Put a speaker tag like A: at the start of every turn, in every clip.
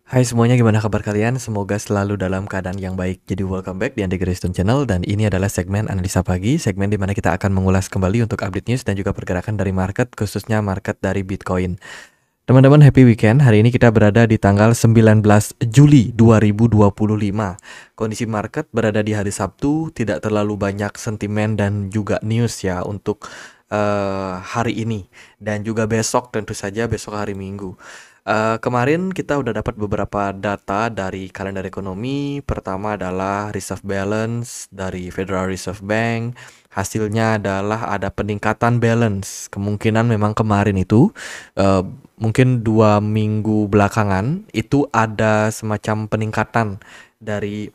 A: Hai semuanya, gimana kabar kalian? Semoga selalu dalam keadaan yang baik. Jadi welcome back di Andy Grayston Channel, dan ini adalah segmen Analisa Pagi, segmen di mana kita akan mengulas kembali untuk update news dan juga pergerakan dari market, khususnya market dari Bitcoin. Teman-teman, happy weekend. Hari ini kita berada di tanggal 19 Juli 2025. Kondisi market berada di hari Sabtu, tidak terlalu banyak sentimen dan juga news ya untuk hari ini. Dan juga besok, tentu saja besok hari Minggu. Kemarin kita udah dapat beberapa data dari kalender ekonomi. Pertama adalah reserve balance dari Federal Reserve Bank. Hasilnya adalah ada peningkatan balance. Kemungkinan memang kemarin itu eh, mungkin 2 minggu belakangan itu ada semacam peningkatan dari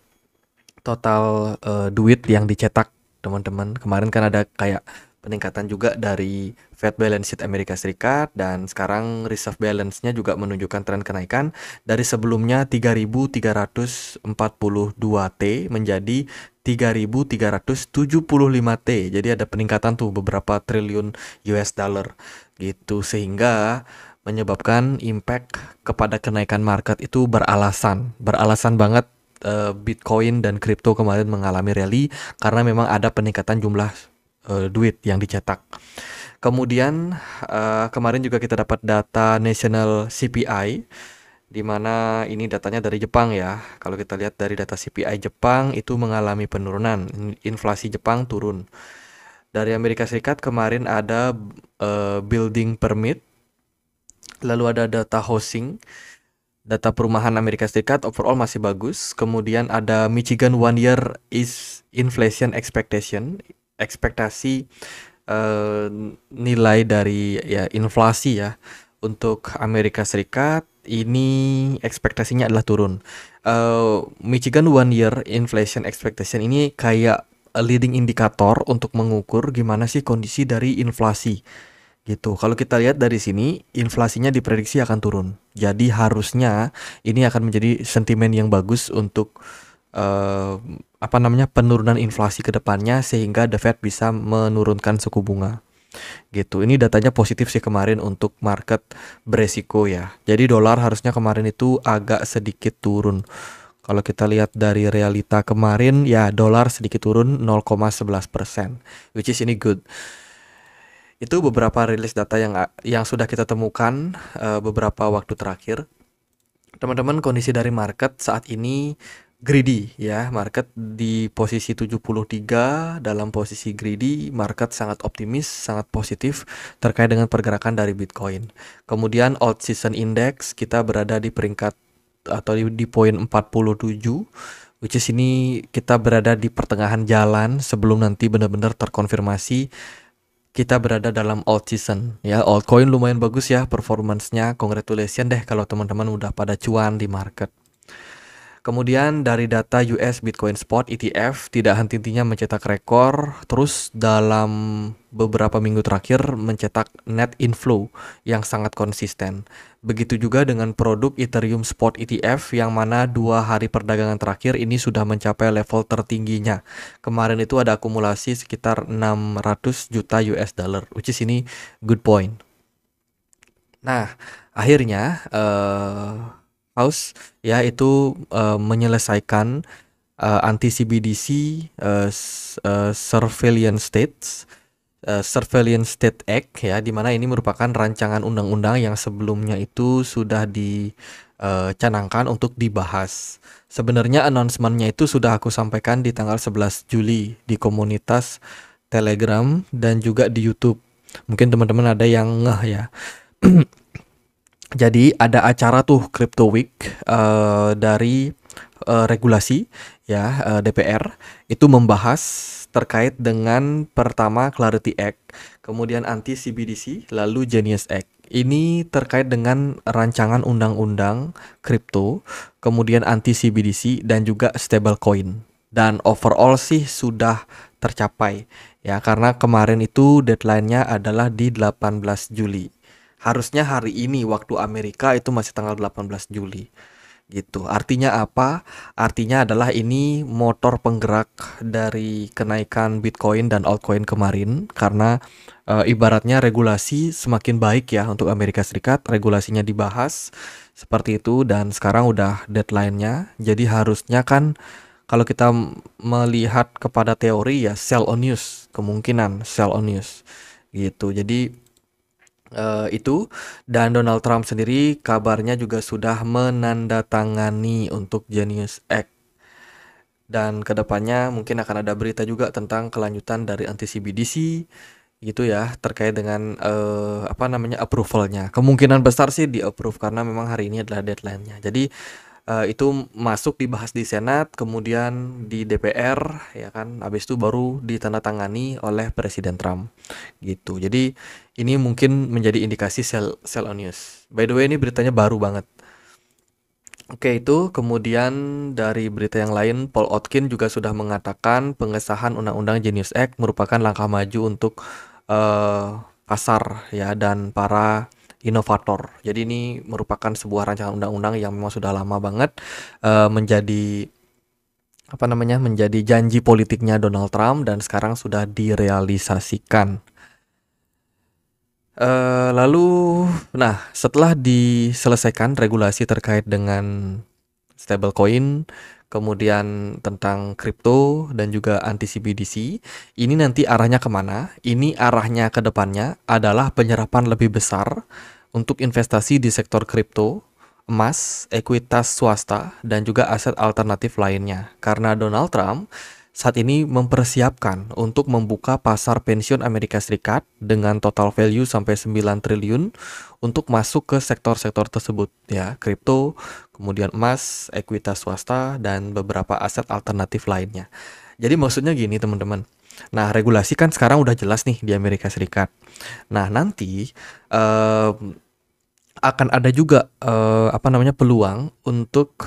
A: total duit yang dicetak, teman-teman. Kemarin kan ada kayak peningkatan juga dari Fed balance sheet Amerika Serikat, dan sekarang reserve balance-nya juga menunjukkan tren kenaikan dari sebelumnya 3.342 T menjadi 3.375 T. Jadi ada peningkatan tuh beberapa triliun US dollar gitu, sehingga menyebabkan impact kepada kenaikan market itu beralasan banget. Bitcoin dan kripto kemarin mengalami rally karena memang ada peningkatan jumlah duit yang dicetak. Kemudian kemarin juga kita dapat data National CPI, di mana ini datanya dari Jepang ya. Kalau kita lihat dari data CPI Jepang itu mengalami penurunan, inflasi Jepang turun. Dari Amerika Serikat kemarin ada building permit, lalu ada data housing. Data perumahan Amerika Serikat overall masih bagus. Kemudian ada Michigan One Year is Inflation Expectation, ekspektasi eh, nilai dari ya inflasi ya untuk Amerika Serikat. Ini ekspektasinya adalah turun. Michigan One Year Inflation Expectation ini kayak leading indicator untuk mengukur gimana sih kondisi dari inflasi gitu. Kalau kita lihat dari sini, inflasinya diprediksi akan turun. Jadi harusnya ini akan menjadi sentimen yang bagus untuk eh, penurunan inflasi ke depannya, sehingga The Fed bisa menurunkan suku bunga. Gitu. Ini datanya positif sih kemarin untuk market beresiko ya. Jadi dolar harusnya kemarin itu agak sedikit turun. Kalau kita lihat dari realita kemarin ya, dolar sedikit turun 0,11%, which is ini good. Itu beberapa rilis data yang sudah kita temukan beberapa waktu terakhir. Teman-teman, kondisi dari market saat ini greedy ya. Market di posisi 73, dalam posisi greedy. Market sangat optimis, sangat positif terkait dengan pergerakan dari Bitcoin. Kemudian Old Season Index kita berada di peringkat atau di poin 47, which is ini kita berada di pertengahan jalan sebelum nanti benar-benar terkonfirmasi kita berada dalam alt season ya. Altcoin lumayan bagus ya performance-nya. Congratulations deh kalau teman-teman udah pada cuan di market. Kemudian dari data US Bitcoin Spot ETF tidak henti-hentinya mencetak rekor, terus dalam beberapa minggu terakhir mencetak net inflow yang sangat konsisten. Begitu juga dengan produk Ethereum Spot ETF, yang mana 2 hari perdagangan terakhir ini sudah mencapai level tertingginya. Kemarin itu ada akumulasi sekitar 600 juta US dollar, which is ini good point. Nah, akhirnya House ya itu menyelesaikan anti CBDC, Surveillance State Act ya, di mana ini merupakan rancangan undang-undang yang sebelumnya itu sudah dicanangkan untuk dibahas. Sebenarnya announcement-nya itu sudah aku sampaikan di tanggal 11 Juli di komunitas Telegram dan juga di YouTube. Mungkin teman-teman ada yang ngeh ya. Jadi ada acara tuh Crypto Week dari regulasi ya, DPR itu membahas terkait dengan pertama Clarity Act, kemudian anti CBDC, lalu Genius Act. Ini terkait dengan rancangan undang-undang kripto, kemudian anti CBDC dan juga stablecoin. Dan overall sih sudah tercapai ya, karena kemarin itu deadline-nya adalah di 18 Juli. Harusnya hari ini waktu Amerika itu masih tanggal 18 Juli gitu. Artinya apa? Artinya adalah ini motor penggerak dari kenaikan Bitcoin dan altcoin kemarin karena ibaratnya regulasi semakin baik ya untuk Amerika Serikat, regulasinya dibahas seperti itu dan sekarang udah deadline-nya. Jadi harusnya kan kalau kita melihat kepada teori ya sell on news, kemungkinan sell on news gitu. Jadi itu dan Donald Trump sendiri kabarnya juga sudah menandatangani untuk Genius Act dan kedepannya mungkin akan ada berita juga tentang kelanjutan dari anti-CBDC gitu ya terkait dengan apa namanya approvalnya. Kemungkinan besar sih di approve karena memang hari ini adalah deadline-nya. Jadi itu masuk dibahas di Senat, kemudian di DPR, ya kan, habis itu baru ditandatangani oleh Presiden Trump, gitu. Jadi ini mungkin menjadi indikasi sell on news. By the way ini beritanya baru banget. Oke itu, kemudian dari berita yang lain, Paul Otkin juga sudah mengatakan pengesahan Undang-Undang Genius Act merupakan langkah maju untuk pasar ya dan para inovator. Jadi ini merupakan sebuah rancangan undang-undang yang memang sudah lama banget menjadi apa namanya menjadi janji politiknya Donald Trump dan sekarang sudah direalisasikan. Lalu, nah setelah diselesaikan regulasi terkait dengan stablecoin, kemudian tentang kripto dan juga anti CBDC, ini nanti arahnya kemana? Ini arahnya ke depannya adalah penyerapan lebih besar untuk investasi di sektor kripto, emas, ekuitas swasta, dan juga aset alternatif lainnya. Karena Donald Trump saat ini mempersiapkan untuk membuka pasar pensiun Amerika Serikat dengan total value sampai 9 triliun untuk masuk ke sektor-sektor tersebut ya, kripto, kemudian emas, ekuitas swasta dan beberapa aset alternatif lainnya. Jadi maksudnya gini teman-teman. Nah, regulasi kan sekarang udah jelas nih di Amerika Serikat. Nah, nanti akan ada juga apa namanya peluang untuk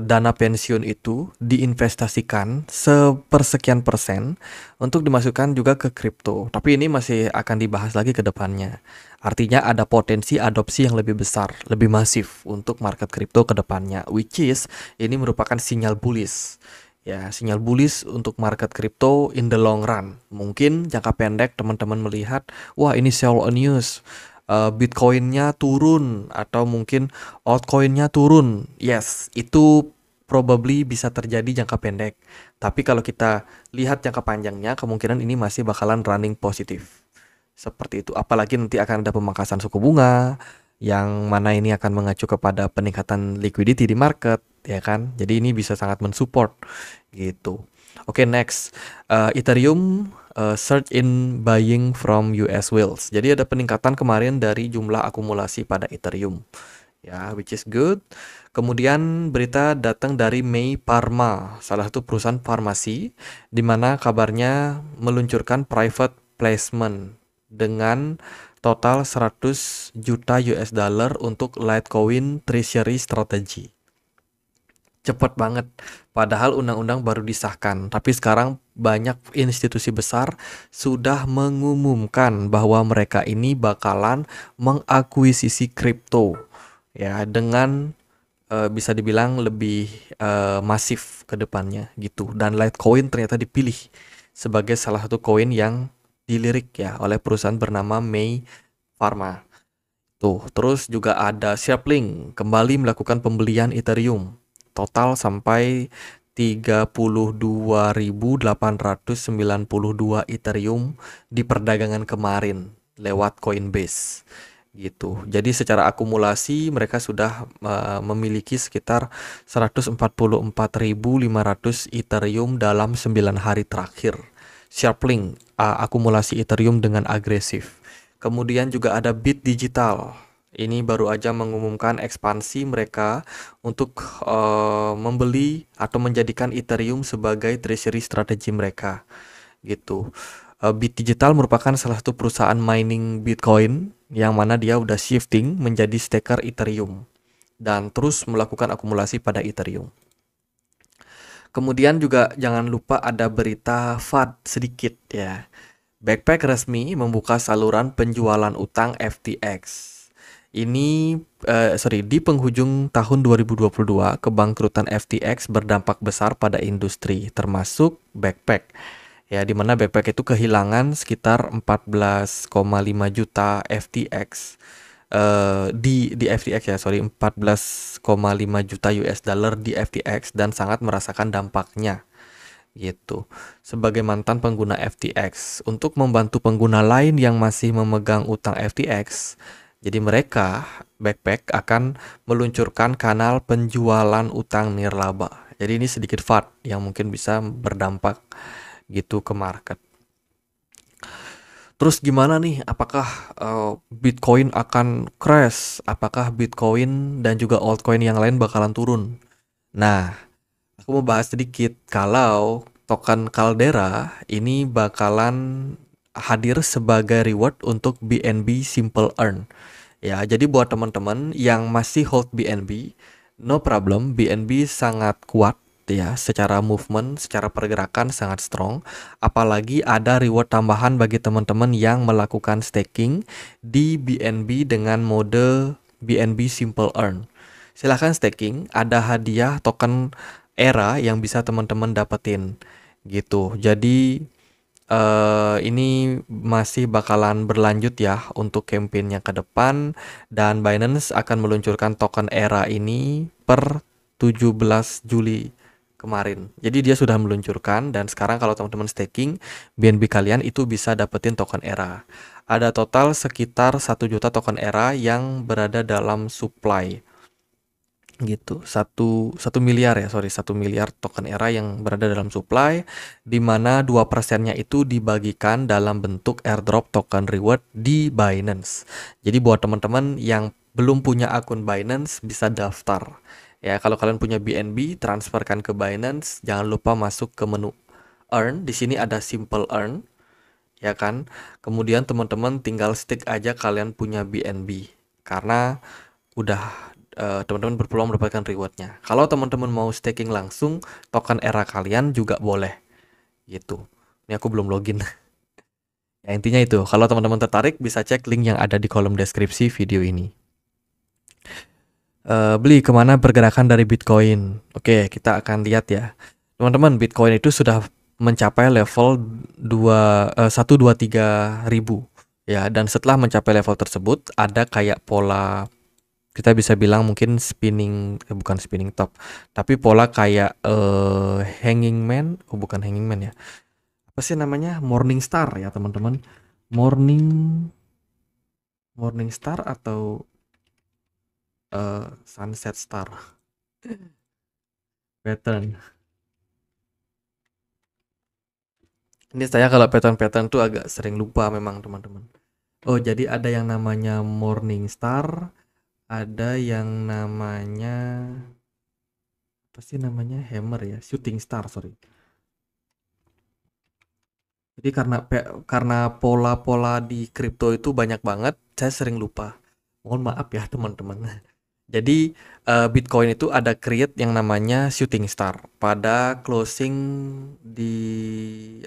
A: dana pensiun itu diinvestasikan sepersekian persen untuk dimasukkan juga ke kripto. Tapi ini masih akan dibahas lagi ke depannya. Artinya ada potensi adopsi yang lebih besar, lebih masif untuk market kripto ke depannya, which is ini merupakan sinyal bullish. Ya, sinyal bullish untuk market kripto in the long run. Mungkin jangka pendek teman-teman melihat, wah ini sell on news. Bitcoinnya turun atau mungkin altcoinnya turun. Yes, itu probably bisa terjadi jangka pendek. Tapi kalau kita lihat jangka panjangnya, kemungkinan ini masih bakalan running positif. Seperti itu. Apalagi nanti akan ada pemangkasan suku bunga, yang mana ini akan mengacu kepada peningkatan liquidity di market, ya kan? Jadi ini bisa sangat mensupport gitu. Oke, next. Ethereum surge in buying from US whales. Jadi ada peningkatan kemarin dari jumlah akumulasi pada Ethereum. Ya, which is good. Kemudian berita datang dari May Pharma, salah satu perusahaan farmasi, di mana kabarnya meluncurkan private placement dengan total 100 juta US dollar untuk Litecoin Treasury Strategy. Cepet banget, padahal undang-undang baru disahkan. Tapi sekarang banyak institusi besar sudah mengumumkan bahwa mereka ini bakalan mengakuisisi kripto ya dengan bisa dibilang lebih masif ke depannya gitu. Dan Litecoin ternyata dipilih sebagai salah satu koin yang dilirik ya oleh perusahaan bernama May Pharma. Tuh, terus juga ada Sharplink kembali melakukan pembelian Ethereum. Total sampai 32.892 Ethereum di perdagangan kemarin lewat Coinbase gitu. Jadi secara akumulasi mereka sudah memiliki sekitar 144.500 Ethereum dalam 9 hari terakhir. Sharplink akumulasi Ethereum dengan agresif. Kemudian juga ada Bit Digital. Ini baru aja mengumumkan ekspansi mereka untuk membeli atau menjadikan Ethereum sebagai treasury strategi mereka gitu. Bit Digital merupakan salah satu perusahaan mining Bitcoin yang mana dia udah shifting menjadi staker Ethereum dan terus melakukan akumulasi pada Ethereum. Kemudian juga jangan lupa ada berita FUD sedikit ya. Backpack resmi membuka saluran penjualan utang FTX. Ini di penghujung tahun 2022, kebangkrutan FTX berdampak besar pada industri, termasuk backpack. Ya, di mana backpack itu kehilangan sekitar 14,5 juta FTX. Di FTX ya, 14,5 juta US dollar di FTX dan sangat merasakan dampaknya gitu. Sebagai mantan pengguna FTX, untuk membantu pengguna lain yang masih memegang utang FTX, jadi mereka backpack akan meluncurkan kanal penjualan utang nirlaba. Jadi ini sedikit FUD yang mungkin bisa berdampak gitu ke market. Terus gimana nih? Apakah Bitcoin akan crash? Apakah Bitcoin dan juga altcoin yang lain bakalan turun? Nah, aku mau bahas sedikit kalau token Caldera ini bakalan hadir sebagai reward untuk BNB Simple Earn. Ya, jadi buat teman-teman yang masih hold BNB, no problem, BNB sangat kuat ya, secara movement, secara pergerakan sangat strong. Apalagi ada reward tambahan bagi teman-teman yang melakukan staking di BNB dengan mode BNB Simple Earn. Silahkan staking, ada hadiah token era yang bisa teman-teman dapetin gitu. Jadi ini masih bakalan berlanjut ya untuk campaign-nya ke depan, dan Binance akan meluncurkan token era ini per 17 Juli kemarin. Jadi dia sudah meluncurkan, dan sekarang kalau teman-teman staking BNB kalian itu bisa dapetin token era. Ada total sekitar 1 juta token era yang berada dalam supply gitu. Satu miliar ya, 1 miliar token era yang berada dalam supply, di mana 2%-nya itu dibagikan dalam bentuk airdrop token reward di Binance. Jadi buat teman-teman yang belum punya akun Binance bisa daftar. Ya, kalau kalian punya BNB, transferkan ke Binance, jangan lupa masuk ke menu earn. Di sini ada simple earn, ya kan? Kemudian teman-teman tinggal stick aja kalian punya BNB, karena udah teman-teman berpeluang mendapatkan rewardnya. Kalau teman-teman mau staking langsung token era kalian juga boleh gitu. Ini aku belum login. Ya, intinya itu. Kalau teman-teman tertarik bisa cek link yang ada di kolom deskripsi video ini. Beli kemana pergerakan dari Bitcoin? Oke, kita akan lihat ya. Teman-teman, Bitcoin itu sudah mencapai level 123 ribu ya, dan setelah mencapai level tersebut ada kayak pola, kita bisa bilang mungkin bukan spinning top, tapi pola kayak hanging man, bukan hanging man ya, apa sih namanya, morning star ya teman-teman, morning morning star atau sunset star pattern. Ini saya kalau pattern tuh agak sering lupa memang teman-teman. Oh, jadi ada yang namanya morning star, ada yang namanya apa sih namanya, hammer ya, shooting star, sorry. Jadi karena pola-pola di kripto itu banyak banget, saya sering lupa. Mohon maaf ya teman-teman. Jadi Bitcoin itu ada create yang namanya shooting star pada closing di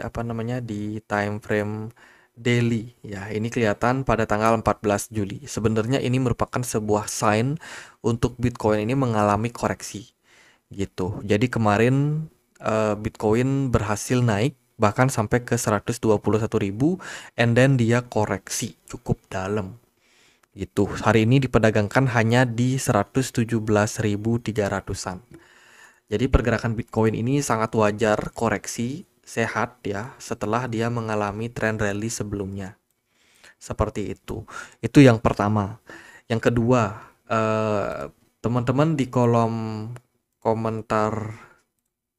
A: apa namanya, di time frame daily ya. Ini kelihatan pada tanggal 14 Juli. Sebenarnya ini merupakan sebuah sign untuk Bitcoin ini mengalami koreksi gitu. Jadi kemarin Bitcoin berhasil naik bahkan sampai ke 121.000, and then dia koreksi cukup dalam gitu. Hari ini diperdagangkan hanya di 117.300-an. Jadi pergerakan Bitcoin ini sangat wajar, koreksi sehat ya setelah dia mengalami tren rally sebelumnya. Seperti itu. Itu yang pertama. Yang kedua, teman-teman di kolom komentar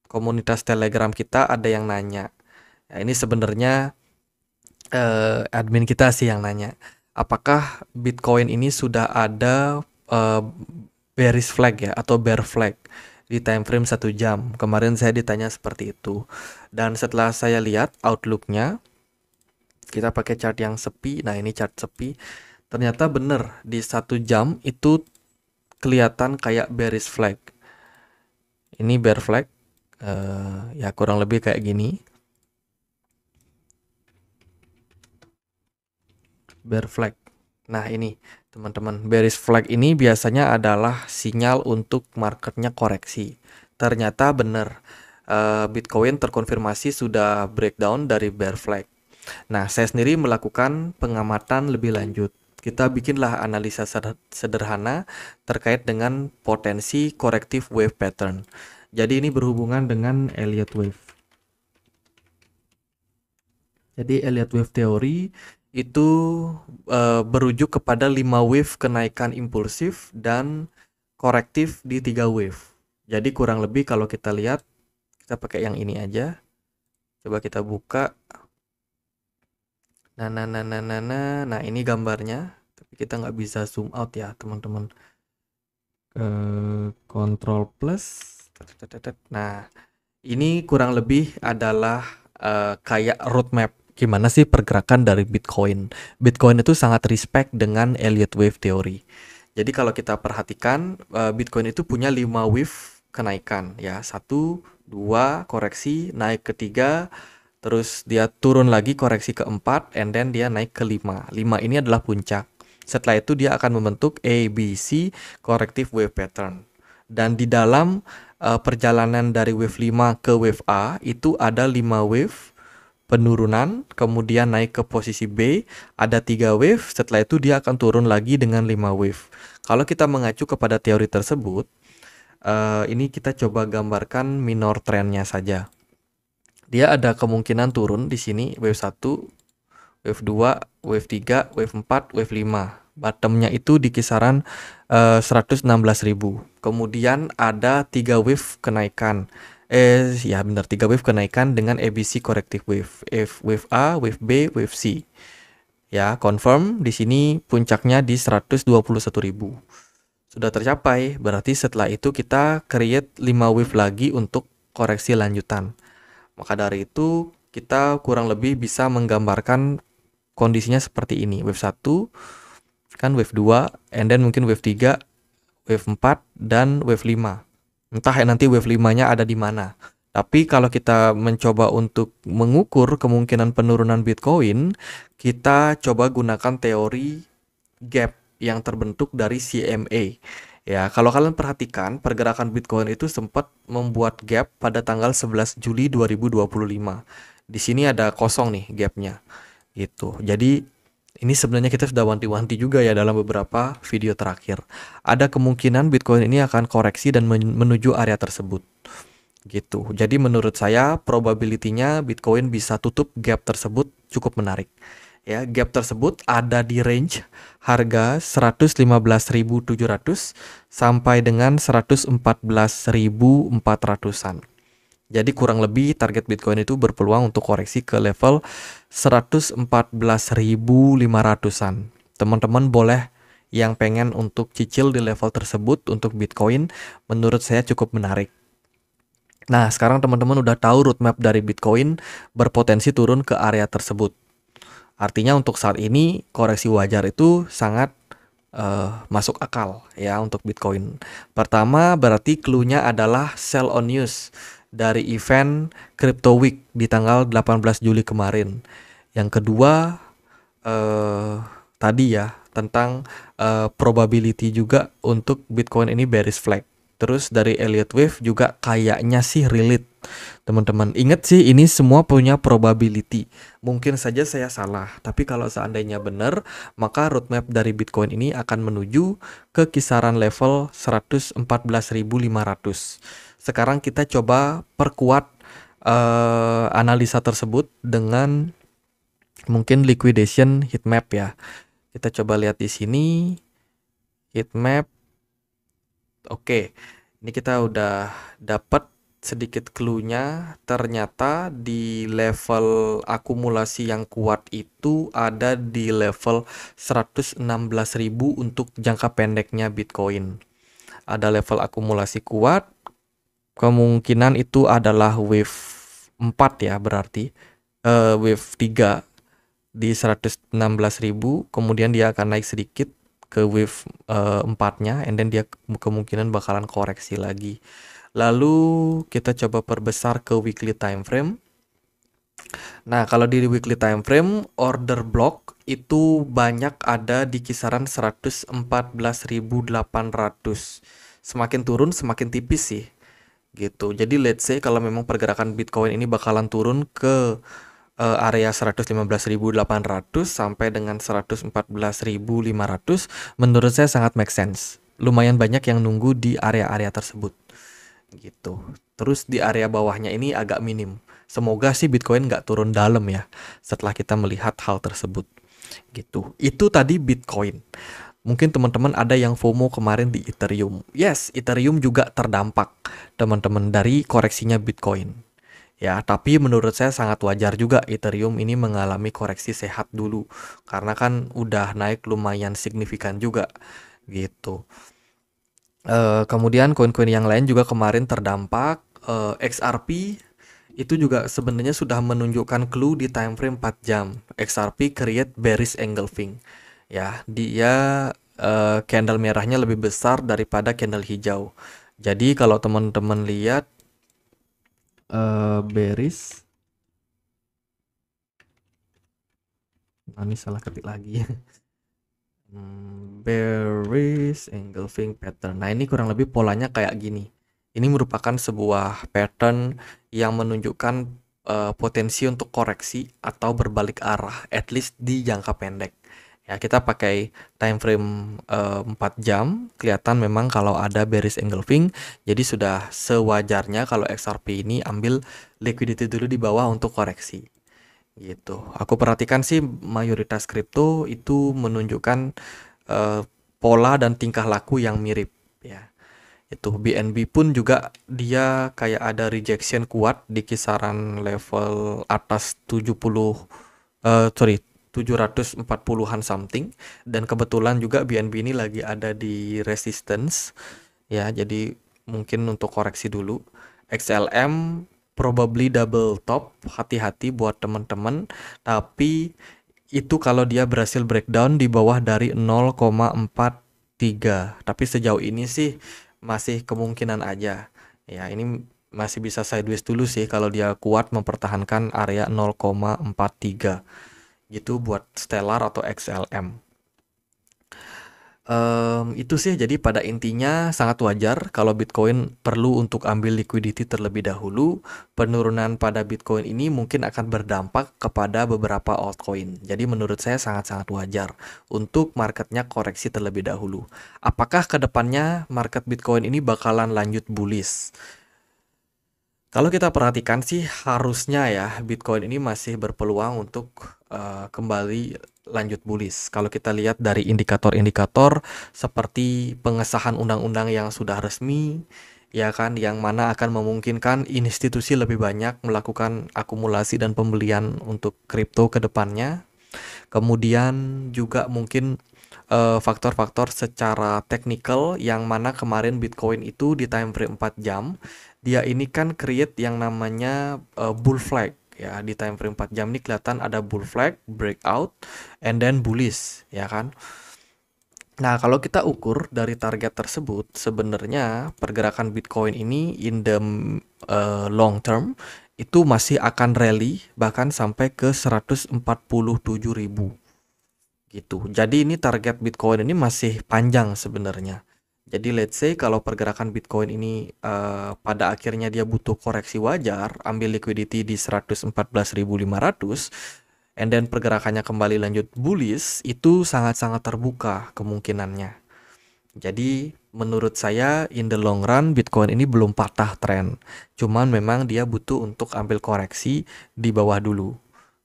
A: komunitas Telegram kita ada yang nanya. Ya, ini sebenarnya admin kita sih yang nanya. Apakah Bitcoin ini sudah ada bearish flag ya atau bear flag di time frame 1 jam? Kemarin saya ditanya seperti itu. Dan setelah saya lihat outlooknya, kita pakai chart yang sepi. Nah, ini chart sepi. Ternyata bener di 1 jam itu kelihatan kayak bearish flag. Ini bear flag. Ya kurang lebih kayak gini. Bear flag. Nah ini teman-teman, bearish flag ini biasanya adalah sinyal untuk marketnya koreksi. Ternyata benar, Bitcoin terkonfirmasi sudah breakdown dari bear flag. Nah, saya sendiri melakukan pengamatan lebih lanjut. Kita bikinlah analisa sederhana terkait dengan potensi corrective wave pattern. Jadi ini berhubungan dengan Elliott wave. Jadi Elliott wave teori itu berujuk kepada 5 wave kenaikan impulsif dan korektif di 3 wave. Jadi kurang lebih kalau kita lihat, kita pakai yang ini aja. Coba kita buka. Nah, ini gambarnya. Tapi kita nggak bisa zoom out ya, teman-teman. Control plus. Nah, ini kurang lebih adalah kayak roadmap gimana sih pergerakan dari Bitcoin. Bitcoin itu sangat respect dengan Elliott wave teori. Jadi kalau kita perhatikan, Bitcoin itu punya 5 wave kenaikan ya. 1, 2, koreksi, naik ke 3, terus dia turun lagi koreksi ke 4, and then dia naik ke 5. 5 ini adalah puncak. Setelah itu dia akan membentuk ABC corrective wave pattern. Dan di dalam perjalanan dari wave 5 ke wave A itu ada 5 wave penurunan, kemudian naik ke posisi B, ada 3 wave, setelah itu dia akan turun lagi dengan 5 wave. Kalau kita mengacu kepada teori tersebut, ini kita coba gambarkan minor trendnya saja. Dia ada kemungkinan turun di sini wave 1, wave 2, wave 3, wave 4, wave 5. Bottomnya itu di kisaran 116.000. Kemudian ada 3 wave kenaikan. Ya benar, 3 wave kenaikan dengan ABC corrective wave. Wave A, wave B, wave C. Ya, confirm di sini puncaknya di 121.000. Sudah tercapai, berarti setelah itu kita create 5 wave lagi untuk koreksi lanjutan. Maka dari itu kita kurang lebih bisa menggambarkan kondisinya seperti ini. Wave 1, kan wave 2, and then mungkin wave 3, wave 4, dan wave 5. Entah nanti wave 5-nya ada di mana. Tapi kalau kita mencoba untuk mengukur kemungkinan penurunan Bitcoin, kita coba gunakan teori gap yang terbentuk dari CMA. Ya, kalau kalian perhatikan, pergerakan Bitcoin itu sempat membuat gap pada tanggal 11 Juli 2025. Di sini ada kosong nih gapnya. Gitu. Jadi ini sebenarnya kita sudah wanti-wanti juga ya dalam beberapa video terakhir. Ada kemungkinan Bitcoin ini akan koreksi dan menuju area tersebut. Gitu. Jadi menurut saya probability-nya Bitcoin bisa tutup gap tersebut cukup menarik. Ya, gap tersebut ada di range harga 115.700 sampai dengan 114.400-an. Jadi kurang lebih target Bitcoin itu berpeluang untuk koreksi ke level 114.500-an. Teman-teman boleh yang pengen untuk cicil di level tersebut untuk Bitcoin, menurut saya cukup menarik. Nah, sekarang teman-teman udah tahu roadmap dari Bitcoin berpotensi turun ke area tersebut. Artinya untuk saat ini koreksi wajar itu sangat masuk akal ya untuk Bitcoin. Pertama berarti clue-nya adalah sell on news dari event Crypto Week di tanggal 18 Juli kemarin. Yang kedua tadi ya tentang probability juga untuk Bitcoin ini bearish flag. Terus dari Elliott wave juga kayaknya sih relate. Teman-teman, ingat sih ini semua punya probability. Mungkin saja saya salah, tapi kalau seandainya benar, maka roadmap dari Bitcoin ini akan menuju ke kisaran level 114.500. Sekarang kita coba perkuat analisa tersebut dengan mungkin liquidation heatmap ya. Kita coba lihat di sini heatmap. Oke, ini kita udah dapat sedikit clue-nya. Ternyata di level akumulasi yang kuat itu ada di level 116.000 untuk jangka pendeknya Bitcoin. Ada level akumulasi kuat. Kemungkinan itu adalah wave 4 ya berarti. Wave 3 di 116.000, kemudian dia akan naik sedikit ke wave 4-nya, and then dia kemungkinan bakalan koreksi lagi. Lalu kita coba perbesar ke weekly time frame. Nah, kalau di weekly time frame, order block itu banyak ada di kisaran 114.800. Semakin turun semakin tipis sih, gitu. Jadi let's say kalau memang pergerakan Bitcoin ini bakalan turun ke area 115.800 sampai dengan 114.500, menurut saya sangat make sense. Lumayan banyak yang nunggu di area-area tersebut, gitu. Terus di area bawahnya ini agak minim. Semoga sih Bitcoin nggak turun dalam ya setelah kita melihat hal tersebut, gitu. Itu tadi Bitcoin. Mungkin teman-teman ada yang FOMO kemarin di Ethereum. Yes, Ethereum juga terdampak teman-teman dari koreksinya Bitcoin. Ya, tapi menurut saya sangat wajar juga Ethereum ini mengalami koreksi sehat dulu. Karena kan udah naik lumayan signifikan juga gitu. Kemudian koin-koin yang lain juga kemarin terdampak. XRP itu juga sebenarnya sudah menunjukkan clue di time frame 4 jam. XRP create bearish engulfing. Ya, dia candle merahnya lebih besar daripada candle hijau. Jadi kalau teman-teman lihat bearish, ini salah ketik lagi. Bearish engulfing pattern. Nah, ini kurang lebih polanya kayak gini. Ini merupakan sebuah pattern yang menunjukkan potensi untuk koreksi atau berbalik arah, at least di jangka pendek. Ya, kita pakai time frame 4 jam, kelihatan memang kalau ada bearish engulfing, jadi sudah sewajarnya kalau XRP ini ambil liquidity dulu di bawah untuk koreksi. Gitu. Aku perhatikan sih mayoritas kripto itu menunjukkan eh, pola dan tingkah laku yang mirip ya. Itu BNB pun juga dia kayak ada rejection kuat di kisaran level atas 70 sorry 740-an something, dan kebetulan juga BNB ini lagi ada di resistance ya, jadi mungkin untuk koreksi dulu. XLM probably double top, hati-hati buat teman-teman, tapi itu kalau dia berhasil breakdown di bawah dari 0,43. Tapi sejauh ini sih masih kemungkinan aja. Ya, ini masih bisa sideways dulu sih kalau dia kuat mempertahankan area 0,43. Gitu buat Stellar atau XLM. Itu sih, jadi pada intinya sangat wajar kalau Bitcoin perlu untuk ambil liquidity terlebih dahulu. Penurunan pada Bitcoin ini mungkin akan berdampak kepada beberapa altcoin. Jadi menurut saya sangat-sangat wajar untuk marketnya koreksi terlebih dahulu. Apakah kedepannya market Bitcoin ini bakalan lanjut bullish? Kalau kita perhatikan sih harusnya ya Bitcoin ini masih berpeluang untuk kembali lanjut bullish. Kalau kita lihat dari indikator-indikator seperti pengesahan undang-undang yang sudah resmi, ya kan, yang mana akan memungkinkan institusi lebih banyak melakukan akumulasi dan pembelian untuk kripto ke depannya. Kemudian juga mungkin faktor-faktor secara teknikal yang mana kemarin Bitcoin itu di time frame 4 jam dia ini kan create yang namanya bull flag ya. Di time frame 4 jam ini kelihatan ada bull flag, breakout, and then bullish ya kan. Nah, kalau kita ukur dari target tersebut, sebenarnya pergerakan Bitcoin ini in the long term itu masih akan rally bahkan sampai ke 147.000 gitu. Jadi ini target Bitcoin ini masih panjang sebenarnya. Jadi let's say kalau pergerakan Bitcoin ini pada akhirnya dia butuh koreksi wajar, ambil liquidity di 114.500, and then pergerakannya kembali lanjut bullish, itu sangat-sangat terbuka kemungkinannya. Jadi menurut saya in the long run Bitcoin ini belum patah tren. Cuman memang dia butuh untuk ambil koreksi di bawah dulu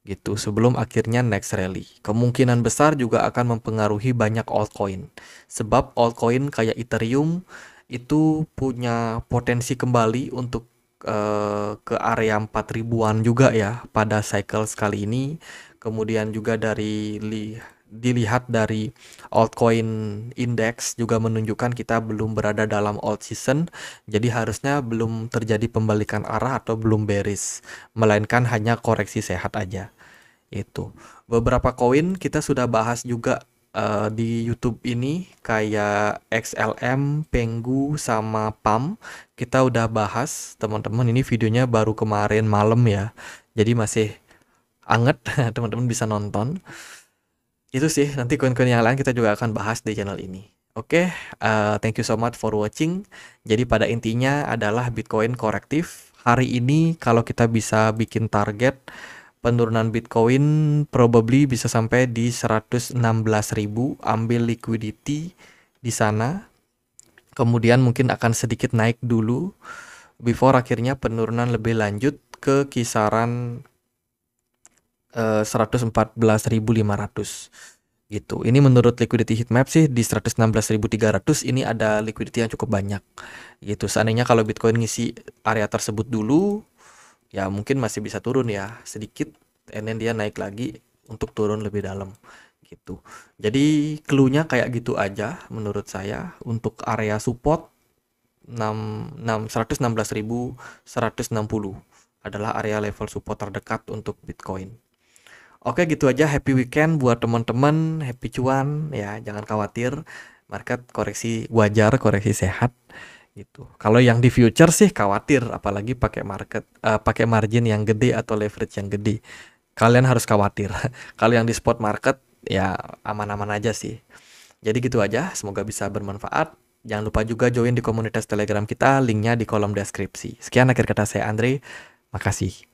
A: gitu sebelum akhirnya next rally. Kemungkinan besar juga akan mempengaruhi banyak altcoin. Sebab altcoin kayak Ethereum itu punya potensi kembali untuk ke area 4 ribuan juga ya pada cycle sekali ini. Kemudian juga dilihat dari altcoin index juga menunjukkan kita belum berada dalam alt season, jadi harusnya belum terjadi pembalikan arah atau belum bearish, melainkan hanya koreksi sehat aja. Itu beberapa koin kita sudah bahas juga di YouTube ini kayak XLM, Pengu sama PAM. Kita udah bahas teman-teman, ini videonya baru kemarin malam ya. Jadi masih anget, teman-teman bisa nonton. Itu sih, nanti koin-koin yang lain kita juga akan bahas di channel ini. Oke, thank you so much for watching. Jadi pada intinya adalah Bitcoin korektif. Hari ini kalau kita bisa bikin target penurunan Bitcoin probably bisa sampai di 116.000, ambil liquidity di sana. Kemudian mungkin akan sedikit naik dulu before akhirnya penurunan lebih lanjut ke kisaran 114.500 gitu. Ini menurut liquidity heatmap sih di 116.300 ini ada liquidity yang cukup banyak gitu. Seandainya kalau Bitcoin ngisi area tersebut dulu, ya mungkin masih bisa turun ya sedikit, and then dia naik lagi untuk turun lebih dalam gitu. Jadi clue-nya kayak gitu aja menurut saya. Untuk area support 116.160 adalah area level support terdekat untuk Bitcoin. Oke, gitu aja. Happy weekend buat teman-teman, happy cuan ya, jangan khawatir. Market koreksi wajar, koreksi sehat gitu. Kalau yang di future sih khawatir, apalagi pakai margin yang gede atau leverage yang gede. Kalian harus khawatir. Kalau yang di spot market ya aman-aman aja sih. Jadi gitu aja, semoga bisa bermanfaat. Jangan lupa juga join di komunitas Telegram kita, linknya di kolom deskripsi. Sekian akhir kata saya Andre, makasih.